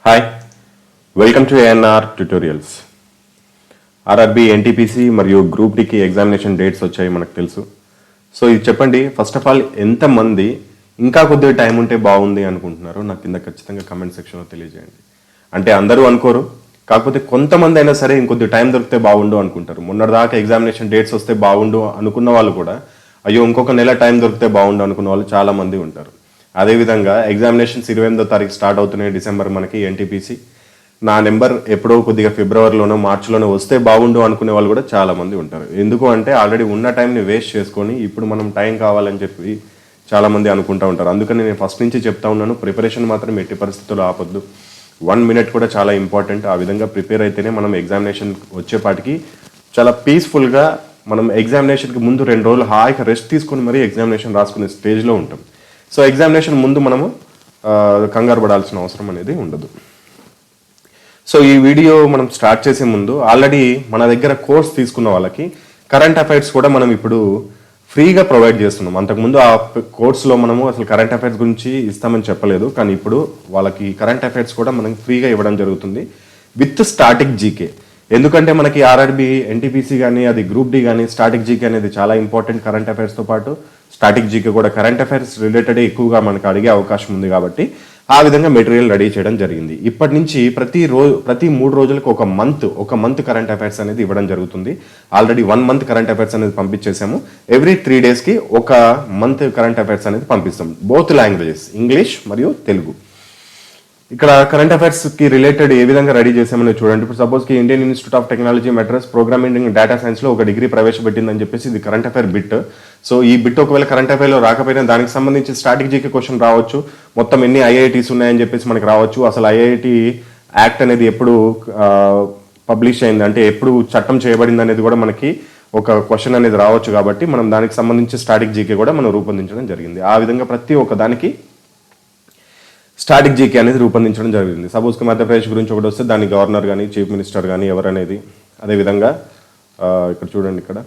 Hi, welcome to ANR tutorials. RRB, NTPC మరియు group డికి examination dates వచ్చాయి మనకు తెలుసు. సో ఇది చెప్పండి, ఫస్ట్ ఆఫ్ ఆల్ ఎంతమంది ఇంకా కొద్దిగా టైం ఉంటే బాగుంది అనుకుంటున్నారు నాకు కింద ఖచ్చితంగా కమెంట్ సెక్షన్లో తెలియజేయండి. అంటే అందరూ అనుకోరు, కాకపోతే కొంతమంది అయినా సరే ఇంకొద్ది టైం దొరికితే బాగుండు అనుకుంటారు. మొన్నటిదాకా ఎగ్జామినేషన్ డేట్స్ వస్తే బాగుండు అనుకున్న వాళ్ళు కూడా అయ్యో ఇంకొక నెల టైం దొరికితే బాగుండు అనుకున్న వాళ్ళు చాలా మంది ఉంటారు. అదేవిధంగా ఎగ్జామినేషన్స్ 28వ తారీఖు స్టార్ట్ అవుతున్నాయి డిసెంబర్ మనకి ఎన్టీపీసీ. నా నెంబర్ ఎప్పుడో కొద్దిగా ఫిబ్రవరిలోనో మార్చిలోనో వస్తే బాగుండు అనుకునే వాళ్ళు కూడా చాలా మంది ఉంటారు. ఎందుకు అంటే ఆల్రెడీ ఉన్న టైంని వేస్ట్ చేసుకొని ఇప్పుడు మనం టైం కావాలని చెప్పి చాలా మంది అనుకుంటూ ఉంటారు. అందుకని నేను ఫస్ట్ నుంచి చెప్తా ఉన్నాను, ప్రిపరేషన్ మాత్రం ఎట్టి పరిస్థితుల్లో ఆపొద్దు. 1 మినిట్ కూడా చాలా ఇంపార్టెంట్. ఆ విధంగా ప్రిపేర్ అయితేనే మనం ఎగ్జామినేషన్ వచ్చేపాటికి చాలా పీస్ఫుల్గా మనం ఎగ్జామినేషన్కి ముందు 2 రోజులు హాయిగా రెస్ట్ తీసుకొని మరీ ఎగ్జామినేషన్ రాసుకునే స్టేజ్లో ఉంటాం. సో ఎగ్జామినేషన్ ముందు మనము కంగారు పడాల్సిన అవసరం అనేది ఉండదు. సో ఈ వీడియో మనం స్టార్ట్ చేసే ముందు ఆల్రెడీ మన దగ్గర కోర్స్ తీసుకున్న వాళ్ళకి కరెంట్ అఫైర్స్ కూడా మనం ఇప్పుడు ఫ్రీగా ప్రొవైడ్ చేస్తున్నాం. అంతకుముందు ఆ కోర్సులో మనము అసలు కరెంట్ అఫైర్స్ గురించి ఇస్తామని చెప్పలేదు, కానీ ఇప్పుడు వాళ్ళకి కరెంట్ అఫైర్స్ కూడా మనం ఫ్రీగా ఇవ్వడం జరుగుతుంది విత్ స్టాటిక్ జీకే. ఎందుకంటే మనకి ఆర్ఆర్బి, ఎన్టీపీసీ కానీ అది గ్రూప్ డి కానీ స్టాటిక్ జీకే అనేది చాలా ఇంపార్టెంట్. కరెంట్ అఫైర్స్తో పాటు స్టాటిక్ జీకే కూడా కరెంట్ అఫైర్స్ రిలేటెడ్ ఎక్కువగా మనకు అడిగే అవకాశం ఉంది కాబట్టి ఆ విధంగా మెటీరియల్ రెడీ చేయడం జరిగింది. ఇప్పటి నుంచి ప్రతి 3 రోజులకు ఒక మంత్ కరెంట్ అఫైర్స్ అనేది ఇవ్వడం జరుగుతుంది. ఆల్రెడీ 1 మంత్ కరెంట్ అఫైర్స్ అనేది పంపించేసాము. ఎవ్రీ 3 డేస్కి ఒక మంత్ కరెంట్ అఫైర్స్ అనేది పంపిస్తాం, బోత్ లాంగ్వేజెస్, ఇంగ్లీష్ మరియు తెలుగు. ఇక్కడ కరెంట్ అఫైర్స్ కి రిలేటెడ్ ఏ విధంగా రెడీ చేసామని చూడండి. ఇప్పుడు సపోజ్ కి Indian institute of technology Madras programming and data science లో ఒక డిగ్రీ ప్రవేశపెట్టిందని చెప్పేసి ఇది కరెంట్ అఫైర్ బిట్. సో ఈ బిట్ ఒకవేళ కరెంట్ అఫైర్ లో రాకపోయినా దానికి సంబంధించి స్టాటిక్ జీకే క్వశ్చన్ రావచ్చు. మొత్తం ఎన్ని ఐఐటీస్ ఉన్నాయని చెప్పేసి మనకి రావచ్చు. అసలు ఐఐటి యాక్ట్ అనేది ఎప్పుడు పబ్లిష్ అయింది, అంటే ఎప్పుడు చట్టం చేయబడింది అనేది కూడా మనకి ఒక క్వశ్చన్ అనేది రావచ్చు. కాబట్టి మనం దానికి సంబంధించి స్టాటిక్ జీకే కూడా మనం రూపొందించడం జరిగింది. ఆ విధంగా ప్రతి ఒక్క దానికి స్టాటిక్ జీకే అనేది రూపొందించడం జరిగింది. సపోజ్కి మధ్యప్రదేశ్ గురించి ఒకటి వస్తే దాని గవర్నర్ కానీ చీఫ్ మినిస్టర్ కానీ ఎవరనేది, అదేవిధంగా ఇక్కడ చూడండి, ఇక్కడ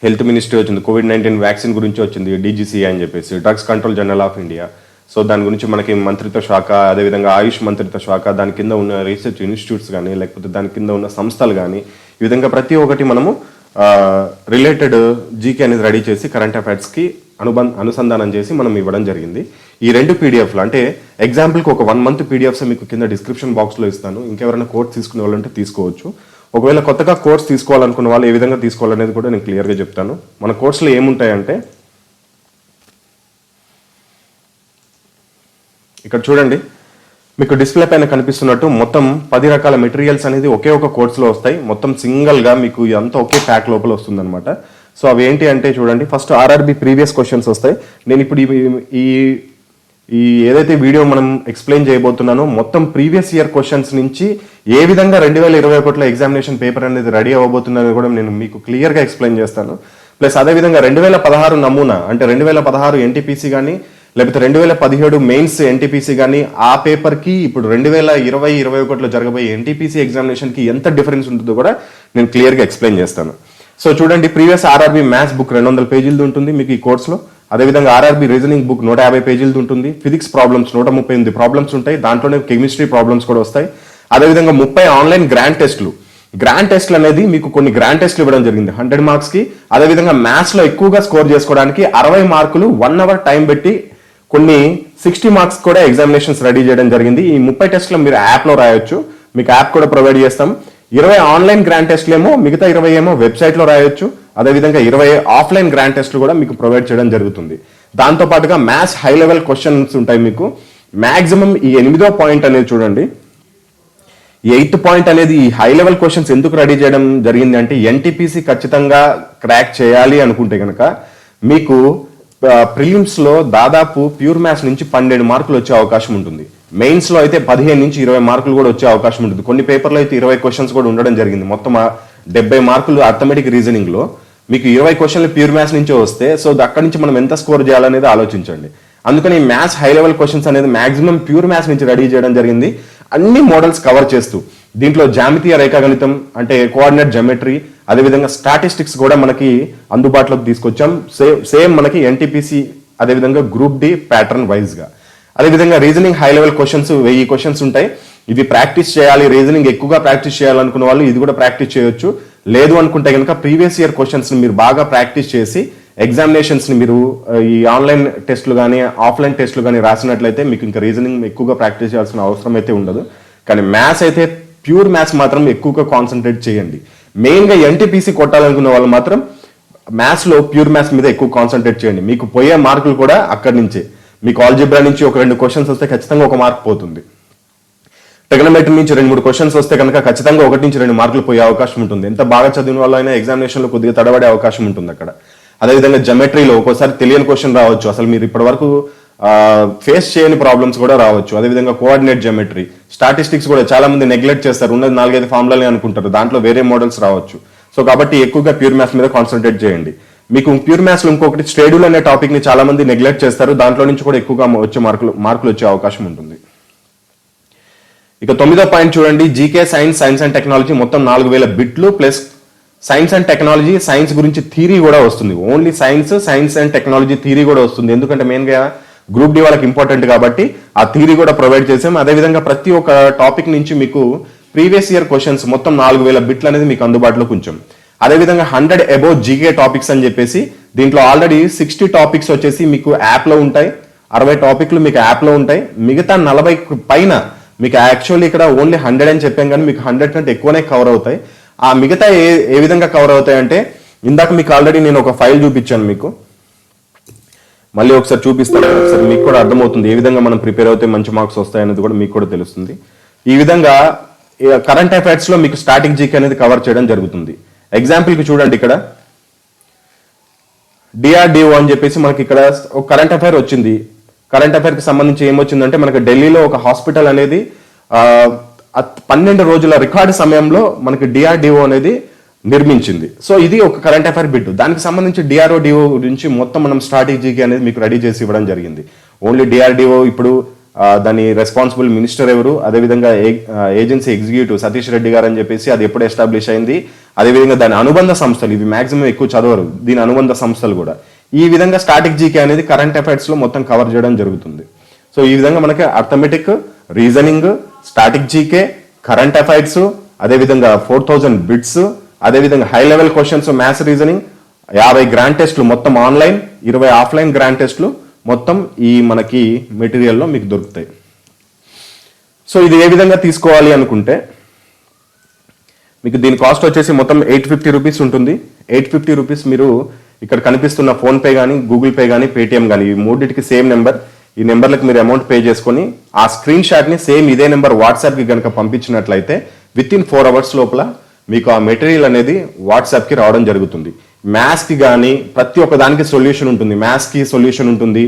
హెల్త్ మినిస్ట్రీ వచ్చింది, కోవిడ్-19 వ్యాక్సిన్ గురించి వచ్చింది, డీజీసీఐ అని చెప్పేసి, drugs control general of India. So దాని గురించి మనకి మంత్రిత్వ శాఖ, అదేవిధంగా ఆయుష్ మంత్రిత్వ శాఖ, దాని కింద ఉన్న రీసెర్చ్ ఇన్స్టిట్యూట్స్ కానీ లేకపోతే దాని కింద ఉన్న సంస్థలు కానీ, ఈ విధంగా ప్రతి ఒక్కటి మనము రిలేటెడ్ జీకే అనేది రెడీ చేసి కరెంట్ అఫైర్స్కి అనుసంధానం చేసి మనం ఇవ్వడం జరిగింది. ఈ 2 పీడిఎఫ్లు, అంటే ఎగ్జాంపుల్కి ఒక 1 మంత్ పీడిఎఫ్స్ మీకు కింద డిస్క్రిప్షన్ బాక్స్లో ఇస్తాను. ఇంకెవరైనా కోర్స్ తీసుకునే వాళ్ళంటే తీసుకోవచ్చు. ఒకవేళ కొత్తగా కోర్స్ తీసుకోవాలనుకున్న వాళ్ళు ఏ విధంగా తీసుకోవాలనేది కూడా నేను క్లియర్గా చెప్తాను. మన కోర్సులో ఏముంటాయంటే ఇక్కడ చూడండి, మీకు డిస్ప్లే పైన కనిపిస్తున్నట్టు మొత్తం 10 రకాల మెటీరియల్స్ అనేది ఒకే ఒక కోర్సులో వస్తాయి. మొత్తం సింగిల్గా మీకు ఇదంతా ఒకే ప్యాక్ లోపల వస్తుంది అనమాట. సో అవి ఏంటి అంటే చూడండి, ఫస్ట్ ఆర్ఆర్బి ప్రీవియస్ క్వశ్చన్స్ వస్తాయి. నేను ఇప్పుడు ఈ ఏదైతే వీడియో మనం ఎక్స్ప్లెయిన్ చేయబోతున్నానో మొత్తం ప్రీవియస్ ఇయర్ క్వశ్చన్స్ నుంచి ఏ విధంగా 2021లో ఎగ్జామినేషన్ పేపర్ అనేది రెడీ అవ్వబోతుందని కూడా నేను మీకు క్లియర్గా ఎక్స్ప్లెయిన్ చేస్తాను. ప్లస్ అదేవిధంగా 2016 నమూనా, అంటే 2016 ఎన్టీపీసీ కానీ లేకపోతే 2017 మెయిన్స్ ఎన్టీపీసీ కానీ ఆ పేపర్కి ఇప్పుడు 2020-21లో జరగబోయే ఎన్టీపీసీ ఎగ్జామినేషన్కి ఎంత డిఫరెన్స్ ఉంటుందో కూడా నేను క్లియర్గా ఎక్స్ప్లెయిన్ చేస్తాను. సో చూడండి, ప్రీవియస్ ఆర్ఆర్బి మ్యాథ్స్ బుక్ 200 పేజీలది ఉంటుంది మీకు ఈ కోర్సులో. అదేవిధంగా ఆర్ఆర్బి రీజనింగ్ బుక్ 150 పేజీలది ఉంటుంది. ఫిజిక్స్ ప్రాబ్లమ్స్ 138 ప్రాబ్లమ్స్ ఉంటాయి. దాంట్లోనే కెమిస్ట్రీ ప్రాబ్లమ్స్ కూడా వస్తాయి. అదేవిధంగా 30 ఆన్లైన్ గ్రాండ్ టెస్టులు అనేది మీకు కొన్ని గ్రాండ్ టెస్ట్లు ఇవ్వడం జరిగింది 100 మార్క్స్కి. అదేవిధంగా మ్యాథ్స్లో ఎక్కువగా స్కోర్ చేసుకోవడానికి 60 మార్కులు 1 అవర్ టైం పెట్టి కొన్ని 60 మార్క్స్ కూడా ఎగ్జామినేషన్స్ రెడీ చేయడం జరిగింది. ఈ 30 టెస్టులు మీరు యాప్లో రాయొచ్చు, మీకు యాప్ కూడా ప్రొవైడ్ చేస్తాం. 20 ఆన్లైన్ గ్రాండ్ టెస్ట్లు ఏమో, మిగతా 20 ఏమో వెబ్సైట్లో రాయొచ్చు. అదేవిధంగా 20 ఆఫ్లైన్ గ్రాండ్ టెస్ట్లు కూడా మీకు ప్రొవైడ్ చేయడం జరుగుతుంది. దాంతో పాటుగా మ్యాథ్స్ హై లెవెల్ క్వశ్చన్స్ ఉంటాయి మీకు. మాక్సిమం ఈ 8వ పాయింట్ అనేది చూడండి, 8th పాయింట్ అనేది ఈ హై లెవెల్ క్వశ్చన్స్ ఎందుకు రెడీ చేయడం జరిగింది అంటే ఎన్టీపీసీ ఖచ్చితంగా క్రాక్ చేయాలి అనుకుంటే కనుక మీకు ప్రిలిమ్స్ లో దాదాపు ప్యూర్ మ్యాథ్స్ నుంచి 12 మార్కులు వచ్చే అవకాశం ఉంటుంది. మెయిన్స్ లో అయితే 15 నుంచి 20 మార్కులు కూడా వచ్చే అవకాశం ఉంటుంది. కొన్ని పేపర్లో అయితే 20 క్వశ్చన్స్ కూడా ఉండడం జరిగింది. మొత్తం 70 మార్కులు అర్థమెటిక్ రీజనింగ్ లో మీకు 20 క్వశ్చన్లు ప్యూర్ మ్యాథ్స్ నుంచే వస్తే, సో అక్కడి నుంచి మనం ఎంత స్కోర్ చేయాలనేది ఆలోచించండి. అందుకని మ్యాథ్స్ హై లెవెల్ క్వశ్చన్స్ అనేది మాక్సిమం ప్యూర్ మ్యాథ్స్ నుంచి రెడీ చేయడం జరిగింది, అన్ని మోడల్స్ కవర్ చేస్తూ. దీంట్లో జామితీయ రేఖాగణితం అంటే కోఆర్డినేట్ జామెట్రీ, అదేవిధంగా స్టాటిస్టిక్స్ కూడా మనకి అందుబాటులోకి తీసుకొచ్చాం. సేమ్ మనకి ఎన్టీపీసీ అదేవిధంగా గ్రూప్ డి ప్యాటర్న్ వైజ్గా. అదేవిధంగా reasoning high level questions 1000 questions ఉంటాయి. ఇది ప్రాక్టీస్ చేయాలి, రీజనింగ్ ఎక్కువగా ప్రాక్టీస్ చేయాలనుకున్న వాళ్ళు ఇది కూడా ప్రాక్టీస్ చేయొచ్చు. లేదు అనుకుంటే కనుక ప్రీవియస్ ఇయర్ క్వశ్చన్స్ ని మీరు బాగా ప్రాక్టీస్ చేసి ఎగ్జామినేషన్స్ ని మీరు ఈ ఆన్లైన్ టెస్టులు కానీ ఆఫ్లైన్ టెస్టులు కానీ రాసినట్లయితే మీకు ఇంకా రీజనింగ్ ఎక్కువగా ప్రాక్టీస్ చేయాల్సిన అవసరం అయితే ఉండదు. కానీ మ్యాథ్స్ అయితే ప్యూర్ మ్యాథ్స్ మాత్రం ఎక్కువగా కాన్సన్ట్రేట్ చేయండి. మెయిన్గా ఎన్టీపీసీ కొట్టాలనుకున్న వాళ్ళు మాత్రం మ్యాథ్స్లో ప్యూర్ మ్యాథ్స్ మీద ఎక్కువ కాన్సన్ట్రేట్ చేయండి. మీకు పోయే మార్కులు కూడా అక్కడి నుంచే. మీకు ఆల్జిబ్రా నుంచి ఒక 2 క్వశ్చన్స్ వస్తే ఖచ్చితంగా 1 మార్క్ పోతుంది. ట్రిగనోమెట్రీ నుంచి 2-3 క్వశ్చన్స్ వస్తే కనుక ఖచ్చితంగా 1 నుంచి 2 మార్కులు పోయే అవకాశం ఉంటుంది. ఎంత బాగా చదివిన వాళ్ళు అయినా ఎగ్జామినేషన్లో కొద్దిగా తడబడే అవకాశం ఉంటుంది అక్కడ. అదేవిధంగా జమెట్రీలో ఒక్కోసారి తెలియని క్వశ్చన్ రావచ్చు, అసలు మీరు ఇప్పటి వరకు ఫేస్ చేయని ప్రాబ్లమ్స్ కూడా రావచ్చు. అదేవిధంగా కోఆర్డినేట్ జమెట్రీ, స్టాటిస్టిక్స్ కూడా చాలా మంది నెగ్లెక్ట్ చేస్తారు, ఉన్నది 4-5 ఫార్ములానే అనుకుంటారు, దాంట్లో వేరే మోడల్స్ రావచ్చు. సో కాబట్టి ఎక్కువగా ప్యూర్ మ్యాథ్స్ మీద కాన్సన్ట్రేట్ చేయండి. మీకు ప్యూర్ మ్యాథ్స్ లో ఇంకొకటి షెడ్యూల్ అనే టాపిక్ ని చాలా మంది నెగ్లెక్ట్ చేస్తారు, దాంట్లో నుంచి కూడా ఎక్కువగా వచ్చే మార్కులు వచ్చే అవకాశం ఉంటుంది. ఇక 9వ పాయింట్ చూడండి, జీకే సైన్స్ అండ్ టెక్నాలజీ మొత్తం 4000 బిట్లు plus science and technology, science గురించి థియరీ కూడా వస్తుంది. Only science and technology theory కూడా వస్తుంది. ఎందుకంటే మెయిన్ గా గ్రూప్ డి వాళ్ళకి ఇంపార్టెంట్ కాబట్టి ఆ థియరీ కూడా ప్రొవైడ్ చేసాం. అదేవిధంగా ప్రతి ఒక్క టాపిక్ నుంచి మీకు ప్రీవియస్ ఇయర్ క్వశ్చన్స్ మొత్తం 4000 బిట్లు అనేది మీకు అందుబాటులో కొంచెం. అదేవిధంగా 100 అబౌవ్ జీకే టాపిక్స్ అని చెప్పేసి దీంట్లో ఆల్రెడీ 60 టాపిక్స్ వచ్చేసి మీకు యాప్ లో ఉంటాయి, 60 టాపిక్లు మీకు యాప్ లో ఉంటాయి. మిగతా 40 పైన మీకు యాక్చువల్లీ ఇక్కడ ఓన్లీ 100 అని చెప్పాం, కానీ మీకు 100 కంటే ఎక్కువనే కవర్ అవుతాయి. ఆ మిగతా ఏ విధంగా కవర్ అవుతాయి అంటే, ఇందాక మీకు ఆల్రెడీ నేను ఒక ఫైల్ చూపించాను, మీకు మళ్ళీ ఒకసారి చూపిస్తాను. ఒకసారి మీకు కూడా అర్థమవుతుంది ఏ విధంగా మనం ప్రిపేర్ అవుతే మంచి మార్క్స్ వస్తాయనేది కూడా మీకు కూడా తెలుస్తుంది. ఈ విధంగా కరెంట్ అఫైర్స్ లో మీకు స్టాటిక్ జీకే అనేది కవర్ చేయడం జరుగుతుంది. ఎగ్జాంపుల్ కి చూడండి, ఇక్కడ డిఆర్డిఓ అని చెప్పేసి మనకి ఇక్కడ ఒక కరెంట్ అఫైర్ వచ్చింది. కరెంట్ అఫైర్ కి సంబంధించి ఏమొచ్చిందంటే, మనకి ఢిల్లీలో ఒక హాస్పిటల్ అనేది 12 రోజుల రికార్డు సమయంలో మనకి డిఆర్డిఓ అనేది నిర్మించింది. సో ఇది ఒక కరెంట్ అఫైర్ బిట్. దానికి సంబంధించి డిఆర్ఓడిఓ గురించి మొత్తం మనం స్ట్రాటజీకి అనేది మీకు రెడీ చేసి ఇవ్వడం జరిగింది. ఓన్లీ డిఆర్డిఓ ఇప్పుడు దాని రెస్పాన్సిబుల్ మినిస్టర్ ఎవరు, అదేవిధంగా ఏజెన్సీ ఎగ్జిక్యూటివ్ సతీష్ రెడ్డి గారు అని చెప్పేసి అది ఎప్పుడు ఎస్టాబ్లిష్ అయింది, అదేవిధంగా దాని అనుబంధ సంస్థలు, ఇవి మాక్సిమం ఎక్కువ చదవరు, దీని అనుబంధ సంస్థలు కూడా. ఈ విధంగా స్టాటిక్ జీకే అనేది కరెంట్ అఫైర్స్ లో మొత్తం కవర్ చేయడం జరుగుతుంది. సో ఈ విధంగా మనకి arithmetic, reasoning, static GK, current affairs, అదేవిధంగా 4000 బిట్స్, అదేవిధంగా high level questions maths, reasoning, 50 grand టెస్ట్లు మొత్తం ఆన్లైన్, 20 ఆఫ్లైన్ గ్రాండ్ టెస్ట్లు మొత్తం ఈ మనకి మెటీరియల్లో మీకు దొరుకుతాయి. సో ఇది ఏ విధంగా తీసుకోవాలి అనుకుంటే, మీకు దీని కాస్ట్ వచ్చేసి మొత్తం 850 రూపీస్ ఉంటుంది. 850 రూపీస్ మీరు ఇక్కడ కనిపిస్తున్న ఫోన్ పే కానీ, గూగుల్ పే కానీ, పేటిఎం కానీ, ఈ మూడింటికి సేమ్ నెంబర్, ఈ నెంబర్లకు మీరు అమౌంట్ పే చేసుకొని ఆ స్క్రీన్ షాట్ ని సేమ్ ఇదే నెంబర్ వాట్సాప్ కి కనుక పంపించినట్లయితే విత్-ఇన్ 4 hours లోపల మీకు ఆ మెటీరియల్ అనేది వాట్సాప్ కి రావడం జరుగుతుంది. మ్యాథ్స్ కి కానీ ప్రతి ఒక్క దానికి సొల్యూషన్ ఉంటుంది. మ్యాథ్స్ కి సొల్యూషన్ ఉంటుంది,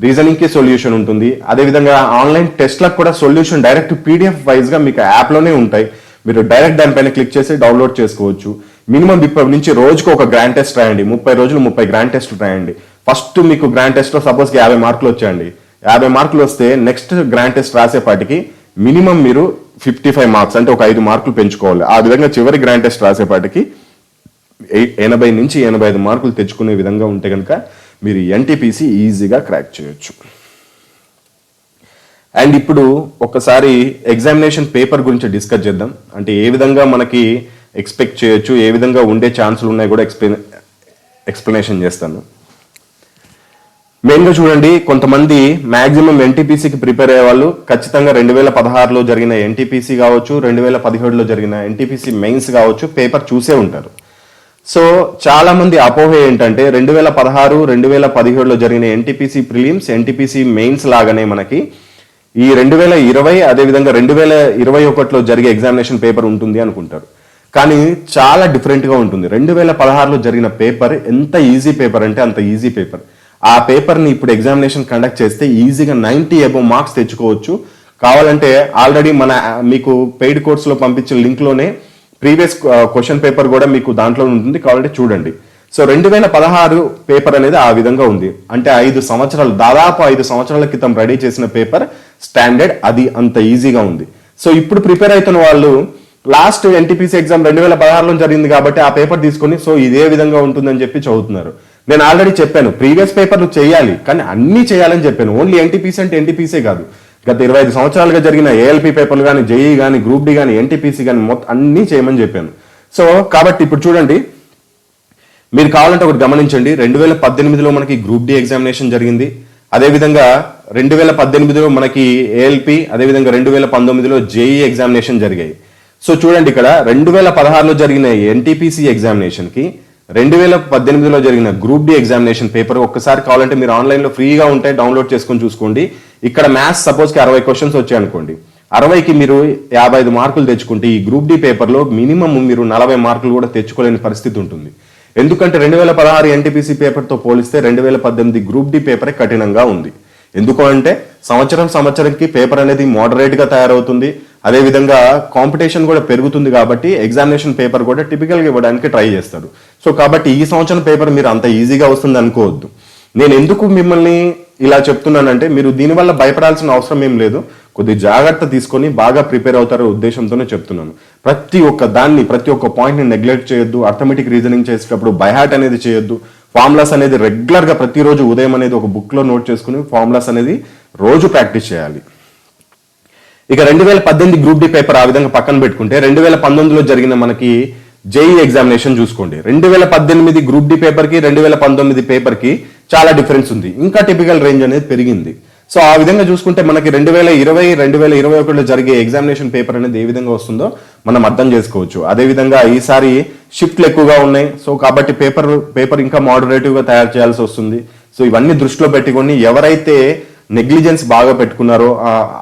రీజనింగ్ కి సొల్యూషన్ ఉంటుంది, అదేవిధంగా ఆన్లైన్ టెస్ట్లకు కూడా సొల్యూషన్ డైరెక్ట్ పీడిఎఫ్ వైజ్ గా మీకు యాప్ లోనే ఉంటాయి. మీరు డైరెక్ట్ దానిపైన క్లిక్ చేసి డౌన్లోడ్ చేసుకోవచ్చు. మినిమం ఇప్పటి నుంచి రోజుకు ఒక గ్రాండ్ టెస్ట్ రాయండి, 30 రోజులు 30 గ్రాండ్ టెస్ట్లు రాయండి. ఫస్ట్ మీకు గ్రాండ్ టెస్ట్ లో సపోజ్ 50 మార్కులు వచ్చాయండి, 50 మార్కులు వస్తే నెక్స్ట్ గ్రాండ్ టెస్ట్ రాసేపాటికి మినిమం మీరు 55 మార్క్స్ అంటే ఒక 5 మార్కులు పెంచుకోవాలి. ఆ విధంగా చివరి గ్రాండ్ టెస్ట్ రాసేపాటికి 80 నుంచి 85 మార్కులు తెచ్చుకునే విధంగా ఉంటే కనుక మీరు ఎన్టీపీసీ ఈజీగా క్రాక్ చేయొచ్చు. అండ్ ఇప్పుడు ఒకసారి ఎగ్జామినేషన్ పేపర్ గురించి డిస్కస్ చేద్దాం. అంటే ఏ విధంగా మనకి ఎక్స్పెక్ట్ చేయొచ్చు, ఏ విధంగా ఉండే ఛాన్సులు ఉన్నాయి కూడా ఎక్స్ప్లెనేషన్ చేస్తాను. మెయిన్గా చూడండి, కొంతమంది మాక్సిమం ఎన్టీపీసీకి ప్రిపేర్ అయ్యే వాళ్ళు ఖచ్చితంగా 2016లో జరిగిన ఎన్టీపీసీ కావచ్చు, 2017లో జరిగిన ఎన్టీపీసీ మెయిన్స్ కావచ్చు పేపర్ చూసే ఉంటారు. సో చాలా మంది అపోహ ఏంటంటే 2016, 2017లో జరిగిన ఎన్టీపీసీ ప్రిలిమ్స్, ఎన్టీపీసీ మెయిన్స్ లాగానే మనకి ఈ 2020 అదేవిధంగా 2021లో జరిగే ఎగ్జామినేషన్ పేపర్ ఉంటుంది అనుకుంటారు. కానీ చాలా డిఫరెంట్గా ఉంటుంది. 2016లో జరిగిన పేపర్ ఎంత ఈజీ పేపర్ అంటే అంత ఈజీ పేపర్. ఆ పేపర్ని ఇప్పుడు ఎగ్జామినేషన్ కండక్ట్ చేస్తే ఈజీగా 90 అబౌవ్ మార్క్స్ తెచ్చుకోవచ్చు. కావాలంటే ఆల్రెడీ మీకు పెయిడ్ కోర్సులో పంపించిన లింక్లోనే ప్రీవియస్ క్వశ్చన్ పేపర్ కూడా మీకు దాంట్లో ఉంటుంది, కావాలంటే చూడండి. సో 2016 పేపర్ అనేది ఆ విధంగా ఉంది. అంటే 5 సంవత్సరాలు, దాదాపు 5 సంవత్సరాల క్రితం రెడీ చేసిన పేపర్ స్టాండర్డ్, అది అంత ఈజీగా ఉంది. సో ఇప్పుడు ప్రిపేర్ అవుతున్న వాళ్ళు లాస్ట్ ఎన్టీపీసీ ఎగ్జామ్ 2016లో జరిగింది కాబట్టి ఆ పేపర్ తీసుకొని సో ఇదే విధంగా ఉంటుందని చెప్పి చదువుతున్నారు. నేను ఆల్రెడీ చెప్పాను ప్రీవియస్ పేపర్లు చేయాలి, కానీ అన్ని చేయాలని చెప్పాను. ఓన్లీ ఎన్టీపీసీ అంటే ఎన్టీపీసీ కాదు, గత 25 సంవత్సరాలుగా జరిగిన ఏఎల్పీ పేపర్లు కానీ, జేఈ కానీ, గ్రూప్ డి కానీ, ఎన్టీపీసీ కానీ మొత్తం అన్ని చేయమని చెప్పాను. సో కాబట్టి ఇప్పుడు చూడండి, మీరు కావాలంటే ఒకటి గమనించండి. 2018లో మనకి గ్రూప్ డి ఎగ్జామినేషన్ జరిగింది. అదేవిధంగా 2018లో మనకి ఏఎల్పి, అదేవిధంగా 2019లో జేఈ ఎగ్జామినేషన్ జరిగాయి. సో చూడండి, ఇక్కడ 2016లో జరిగిన ఎన్టీపీసీ ఎగ్జామినేషన్ కి 2018లో జరిగిన గ్రూప్ డి ఎగ్జామినేషన్ పేపర్ ఒక్కసారి కావాలంటే మీరు ఆన్లైన్లో ఫ్రీగా ఉంటే డౌన్లోడ్ చేసుకొని చూసుకోండి. ఇక్కడ మ్యాథ్స్ సపోజ్కి 60 క్వశ్చన్స్ వచ్చాయి అనుకోండి, 60కి మీరు 55 మార్కులు తెచ్చుకుంటే ఈ గ్రూప్ డి పేపర్లో మినిమం మీరు 40 మార్కులు కూడా తెచ్చుకోలేని పరిస్థితి ఉంటుంది. ఎందుకంటే 2016 ఎన్టీపీసీ పేపర్తో పోలిస్తే 2018 గ్రూప్ డి పేపరే కఠినంగా ఉంది. ఎందుకు అంటే సంవత్సరంకి పేపర్ అనేది మోడరేట్ గా తయారవుతుంది, అదేవిధంగా కాంపిటీషన్ కూడా పెరుగుతుంది. కాబట్టి ఎగ్జామినేషన్ పేపర్ కూడా టిపికల్గా ఇవ్వడానికి ట్రై చేస్తారు. సో కాబట్టి ఈ సంవత్సరం పేపర్ మీరు అంత ఈజీగా వస్తుంది అనుకోవద్దు. నేను ఎందుకు మిమ్మల్ని ఇలా చెప్తున్నానంటే మీరు దీనివల్ల భయపడాల్సిన అవసరం ఏం లేదు. కొద్ది జాగ్రత్త తీసుకొని బాగా ప్రిపేర్ అవుతారో ఉద్దేశంతోనే చెప్తున్నాను. ప్రతి ఒక్క పాయింట్ని నెగ్లెక్ట్ చేయొద్దు. అర్థమెటిక్ రీజనింగ్ చేసేటప్పుడు బైహార్ట్ అనేది చేయొద్దు. ఫార్ములాస్ అనేది రెగ్యులర్గా ప్రతిరోజు ఉదయం అనేది ఒక బుక్లో నోట్ చేసుకుని ఫార్ములాస్ అనేది రోజు ప్రాక్టీస్ చేయాలి. ఇక 2018 గ్రూప్ డి పేపర్ ఆ విధంగా పక్కన పెట్టుకుంటే 2019లో జరిగిన మనకి జేఈ ఎగ్జామినేషన్ చూసుకోండి. 2018 గ్రూప్ డి పేపర్ కి 2019 పేపర్ కి చాలా డిఫరెన్స్ ఉంది. ఇంకా టిపికల్ రేంజ్ అనేది పెరిగింది. సో ఆ విధంగా చూసుకుంటే మనకి 2020, 2021లో జరిగే ఎగ్జామినేషన్ పేపర్ అనేది ఏ విధంగా వస్తుందో మనం అర్థం చేసుకోవచ్చు. అదేవిధంగా ఈసారి షిఫ్ట్లు ఎక్కువగా ఉన్నాయి. సో కాబట్టి పేపర్ ఇంకా మోడరేటివ్ గా తయారు చేయాల్సి వస్తుంది. సో ఇవన్నీ దృష్టిలో పెట్టుకొని ఎవరైతే నెగ్లిజెన్స్ బాగా పెట్టుకున్నారో,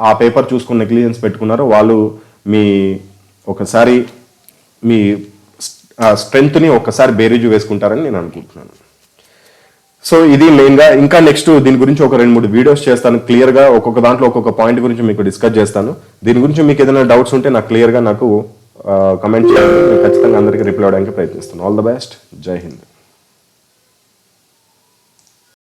ఆ పేపర్ చూసుకుని నెగ్లిజెన్స్ పెట్టుకున్నారో వాళ్ళు ఒకసారి మీ స్ట్రెంగ్త్ని ఒక్కసారి బేరీజు వేసుకుంటారని నేను అనుకుంటున్నాను. సో ఇది మెయిన్గా. ఇంకా నెక్స్ట్ దీని గురించి ఒక 2-3 వీడియోస్ చేస్తాను క్లియర్గా. ఒక్కొక్క దాంట్లో ఒక్కొక్క పాయింట్ గురించి మీకు డిస్కస్ చేస్తాను. దీని గురించి మీకు ఏదైనా డౌట్స్ ఉంటే నాకు క్లియర్గా కమెంట్ చేయండి. నేను ఖచ్చితంగా అందరికీ రిప్లై అవడానికి ప్రయత్నిస్తాను. All the best. జై హింద్.